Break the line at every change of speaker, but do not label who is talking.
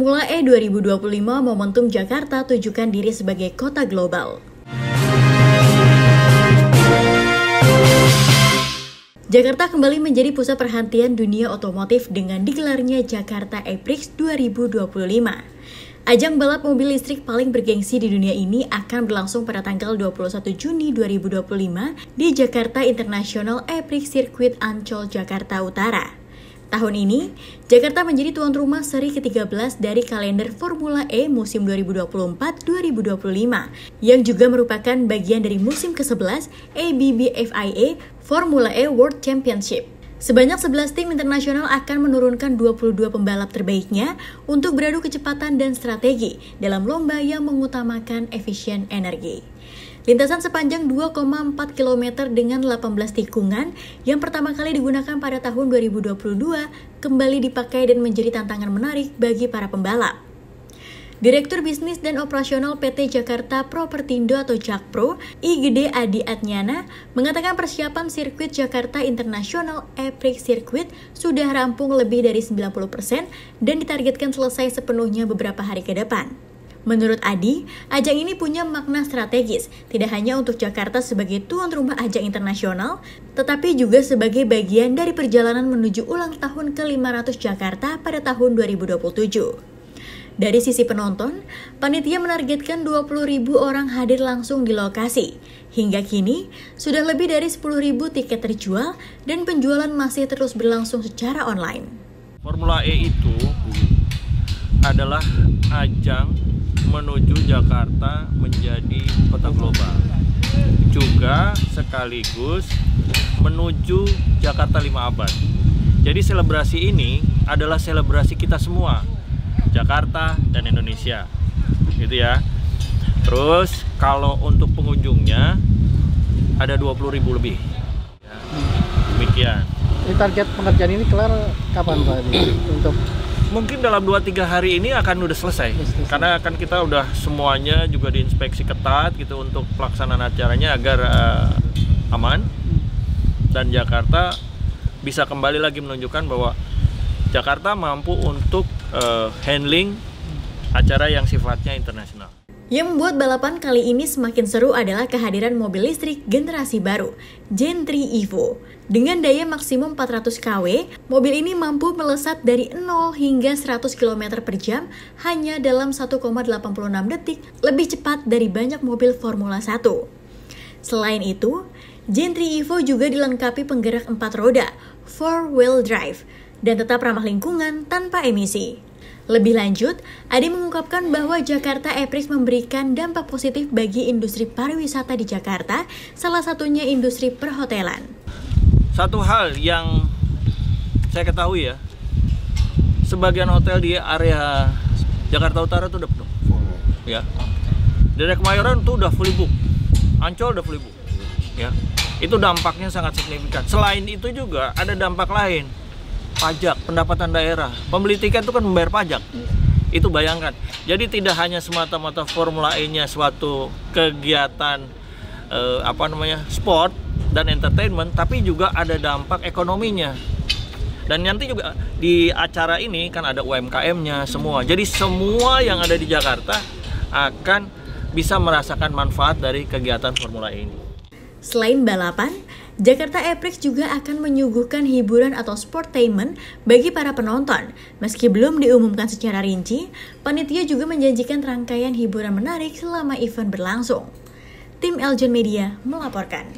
Formula E 2025 momentum Jakarta tunjukkan diri sebagai kota global. Jakarta kembali menjadi pusat perhatian dunia otomotif dengan digelarnya Jakarta E-Prix 2025. Ajang balap mobil listrik paling bergengsi di dunia ini akan berlangsung pada tanggal 21 Juni 2025 di Jakarta International E-Prix Circuit Ancol, Jakarta Utara. Tahun ini, Jakarta menjadi tuan rumah seri ke-13 dari kalender Formula E musim 2024-2025, yang juga merupakan bagian dari musim ke-11 ABB FIA Formula E World Championship. Sebanyak 11 tim internasional akan menurunkan 22 pembalap terbaiknya untuk beradu kecepatan dan strategi dalam lomba yang mengutamakan efisien energi. Lintasan sepanjang 2,4 km dengan 18 tikungan yang pertama kali digunakan pada tahun 2022 kembali dipakai dan menjadi tantangan menarik bagi para pembalap. Direktur Bisnis dan Operasional PT Jakarta Propertindo atau Jakpro, I Gede Adi Adnyana, mengatakan persiapan sirkuit Jakarta International E-Prix Circuit sudah rampung lebih dari 90% dan ditargetkan selesai sepenuhnya beberapa hari ke depan. Menurut Adi, ajang ini punya makna strategis, tidak hanya untuk Jakarta sebagai tuan rumah ajang internasional, tetapi juga sebagai bagian dari perjalanan menuju ulang tahun ke-500 Jakarta pada tahun 2027. Dari sisi penonton, panitia menargetkan 20.000 orang hadir langsung di lokasi. Hingga kini, sudah lebih dari 10.000 tiket terjual dan penjualan masih terus berlangsung secara online.
Formula E itu adalah ajang menuju Jakarta menjadi kota global, juga sekaligus menuju Jakarta 5 abad. Jadi selebrasi ini adalah selebrasi kita semua, Jakarta dan Indonesia, gitu ya. Terus kalau untuk pengunjungnya ada 20.000 lebih, ya, demikian.
Ini target pengerjaan ini kelar kapan Pak? Untuk
mungkin dalam 2-3 hari ini akan udah selesai. Karena kan kita udah semuanya juga diinspeksi ketat gitu untuk pelaksanaan acaranya agar aman, dan Jakarta bisa kembali lagi menunjukkan bahwa Jakarta mampu untuk handling acara yang sifatnya internasional.
Yang membuat balapan kali ini semakin seru adalah kehadiran mobil listrik generasi baru, Gen 3 Evo. Dengan daya maksimum 400 kW, mobil ini mampu melesat dari 0 hingga 100 km per jam hanya dalam 1,86 detik, lebih cepat dari banyak mobil Formula 1. Selain itu, Gen 3 Evo juga dilengkapi penggerak 4 roda, 4-wheel drive, dan tetap ramah lingkungan tanpa emisi. Lebih lanjut, Adi mengungkapkan bahwa Jakarta E-Prix memberikan dampak positif bagi industri pariwisata di Jakarta, salah satunya industri perhotelan.
Satu hal yang saya ketahui ya, sebagian hotel di area Jakarta Utara tuh udah penuh, ya. Dari Kemayoran tuh udah fully book, Ancol udah fully book, ya. Itu dampaknya sangat signifikan. Selain itu juga ada dampak lain. Pajak, pendapatan daerah, pembeli tiket itu kan membayar pajak. Itu bayangkan. Jadi tidak hanya semata-mata Formula E-nya suatu kegiatan sport dan entertainment, tapi juga ada dampak ekonominya. Dan nanti juga di acara ini kan ada UMKM-nya semua. Jadi semua yang ada di Jakarta akan bisa merasakan manfaat dari kegiatan Formula E ini.
Selain balapan, Jakarta E-Prix juga akan menyuguhkan hiburan atau sportainment bagi para penonton. Meski belum diumumkan secara rinci, panitia juga menjanjikan rangkaian hiburan menarik selama event berlangsung. Tim Eljon Media melaporkan.